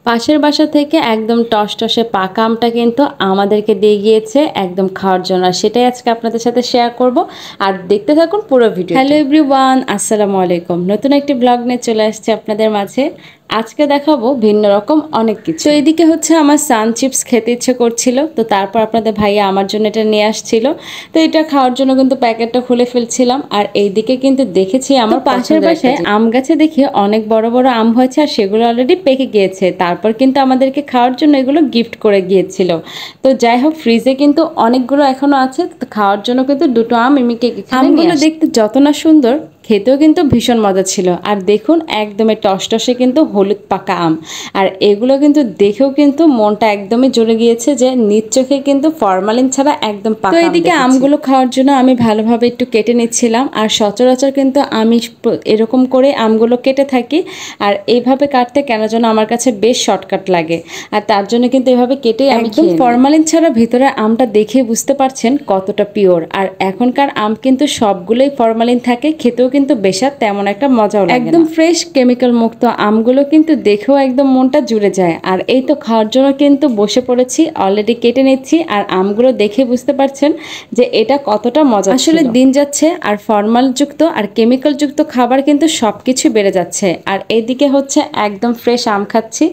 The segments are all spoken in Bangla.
পাশের বাসা থেকে একদম টসটসে পাকা আমটা কিন্তু আমাদেরকে দিয়ে গিয়েছে একদম খাওয়ার জন্য, আর সেটাই আজকে আপনাদের সাথে শেয়ার করব। আর দেখতে থাকুন পুরো ভিডিও। হ্যালো এভরিওয়ান, আসসালামু আলাইকুম। নতুন একটি ব্লগ নিয়ে চলে আসছে আপনাদের মাঝে। আজকে দেখাবো ভিন্ন রকম অনেক কিছু। তো এদিকে হচ্ছে আমার সান চিপস খেতে ইচ্ছে করছিল, তো তারপর আপনাদের ভাইয়া আমার জন্য এটা নিয়ে আসছিল। তো এটা খাওয়ার জন্য কিন্তু প্যাকেটটা খুলে ফেলছিলাম। আর এইদিকে কিন্তু দেখেছি আমার পাশের বাসায় আম গাছে দেখে অনেক বড় বড় আম হয়েছে, আর সেগুলো অলরেডি পেকে গিয়েছে। তারপর কিন্তু আমাদেরকে খাওয়ার জন্য এগুলো গিফট করে গিয়েছিল। তো যাই হোক, ফ্রিজে কিন্তু অনেকগুলো এখনো আছে। তো খাওয়ার জন্য কিন্তু দুটো আম মিমিকে আমগুলো দেখতে যত না সুন্দর, খেতেও কিন্তু ভীষণ মজা ছিল। আর দেখুন একদমই টসটসে কিন্তু হলুদ পাকা আম, আর এগুলো কিন্তু দেখেও কিন্তু মনটা একদমই জুড়ে গিয়েছে যে নিজ চোখে কিন্তু ফরমালিন ছাড়া একদম পাকা। তো এইদিকে আমগুলো খাওয়ার জন্য আমি ভালোভাবে একটু কেটে নিচ্ছিলাম। আর সচরাচর কিন্তু আমি এরকম করে আমগুলো কেটে থাকি, আর এইভাবে কাটতে কেন যেন আমার কাছে বেশ শর্টকাট লাগে। আর তার জন্য কিন্তু এভাবে কেটে একদম ফরমালিন ছাড়া ভিতরে আমটা দেখে বুঝতে পারছেন কতটা পিওর। আর এখনকার আম কিন্তু সবগুলোই ফরমালিন থাকে, খেতেও কিন্তু বেশাদ তেমন একটা মজাও লাগে না। একদম ফ্রেশ কেমিক্যাল মুক্ত আমগুলো কিন্তু দেখেও একদম মনটা জুড়ে যায়। আর এই তো খাওয়ার জন্য কিন্তু বসে পড়েছি, অলরেডি কেটে নিচ্ছি। আর আমগুলো দেখে বুঝতে পারছেন যে এটা কতটা মজা। আসলে দিন যাচ্ছে আর ফরমাল যুক্ত আর কেমিক্যাল যুক্ত খাবার কিন্তু সবকিছু বেড়ে যাচ্ছে। আর এইদিকে হচ্ছে একদম ফ্রেশ আম খাচ্ছি,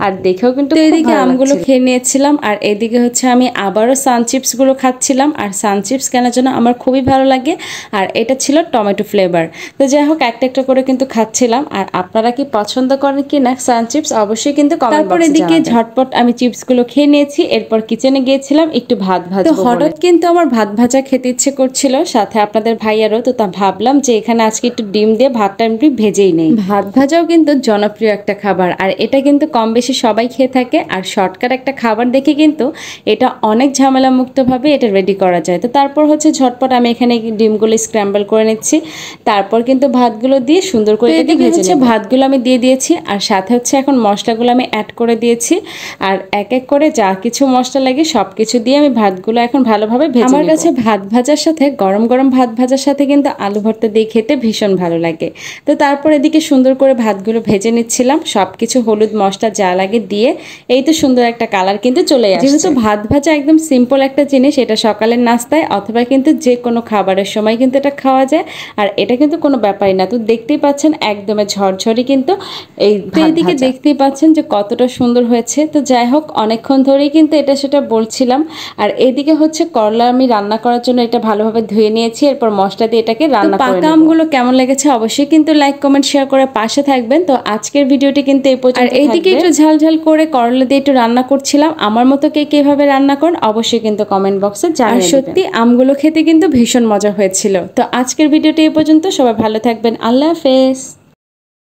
আর দেখেও কিন্তু এইদিকে আমগুলো খেয়ে নিয়েছিলাম। আর এইদিকে হচ্ছে আমি আবারও সান চিপস গুলো খাচ্ছিলাম। আর সান চিপস কেনার জন্য আমার খুবই ভালো লাগে, আর এটা ছিল টমেটো ফ্লেভার। তো যাই হোক, একটা একটা করে কিন্তু খাচ্ছিলাম। আর আপনারা কি পছন্দ করেন কি না সান চিপস, অবশ্যই কিন্তু কমেন্ট বক্সে জানাবেন। তারপর এদিকে ঝটপট আমি চিপস গুলো খেয়ে নিয়েছি। এরপর কিচেনে গিয়েছিলাম একটু ভাত ভাজবো। তো হঠাৎ কিন্তু আমার ভাত ভাজা খেতে ইচ্ছে করছিল, সাথে আপনাদের ভাইয়ারও। তো তা ভাবলাম যে এখানে আজকে একটু ডিম দিয়ে ভাতটা এমনি ভেজেই নেই। ভাত ভাজাও কিন্তু জনপ্রিয় একটা খাবার, আর এটা কিন্তু কম বেশি সবাই খেয়ে থাকে। আর শর্টকাট একটা খাবার দেখে কিন্তু এটা অনেক ঝামেলা মুক্তভাবে এটা রেডি করা যায়। তো তারপর হচ্ছে ঝটপট আমি এখানে ডিমগুলো স্ক্র্যাম্বল করে নিচ্ছি। তারপর কিন্তু ভাতগুলো দিয়ে সুন্দর করে এটাকে ভেজে নিচ্ছি। ভাতগুলো আমি দিয়ে দিয়েছি, আর সাথে হচ্ছে এখন মশলাগুলো আমি অ্যাড করে দিয়েছি। আর এক এক করে যা কিছু মশলা লাগে সব কিছু দিয়ে আমি ভাতগুলো এখন ভালোভাবে ভেজে নেব। আমার কাছে ভাত ভাজার সাথে গরম গরম ভাত ভাজার সাথে কিন্তু আলু ভর্তা দিয়ে খেতে ভীষণ ভালো লাগে। তো তারপর এদিকে সুন্দর করে ভাতগুলো ভেজে নিচ্ছিলাম, সব কিছু হলুদ মশলা যা লাগে দিয়ে। এই তো সুন্দর একটা কালার কিন্তু চলে আসছে। যেহেতু ভাত ভাজা একদম সিম্পল একটা জিনিস, এটা সকালের নাস্তায় অথবা কিন্তু যে কোনো খাবারের সময় কিন্তু এটা খাওয়া যায়। আর এটা কিন্তু কোনো ব্যাপারই না। তো দেখতেই পাচ্ছেন একদমই ঝরঝরি কিন্তু এইদিকে দেখতেই পাচ্ছেন যে কতটা সুন্দর হয়েছে। তো যাই হোক, অনেকক্ষণ ধরেই কিন্তু এটা সেটা বলছিলাম। আর এইদিকে হচ্ছে করলা আমি রান্না করার জন্য এটা ভালোভাবে ধুয়ে নিয়েছি, এরপর মশলা দিয়ে এটাকে রান্না করে নেব। পাকা আমগুলো কেমন লেগেছে অবশ্যই কিন্তু লাইক কমেন্ট শেয়ার করে পাশে থাকবেন। তো আজকের ভিডিওটি কিন্তু এই পর্যন্ত। আর এইদিকে একটু ঝাল ঝাল করে করলা দিয়ে একটু রান্না করছিলাম। আমার মতো কে কিভাবে রান্না করেন অবশ্যই কিন্তু কমেন্ট বক্সে জানিয়ে দিবেন। সত্যি আমগুলো খেতে কিন্তু ভীষণ মজা হয়েছিল। তো আজকের ভিডিওটি এই পর্যন্ত, সবাই ভালো থাকবেন। আল্লাহ হাফেজ।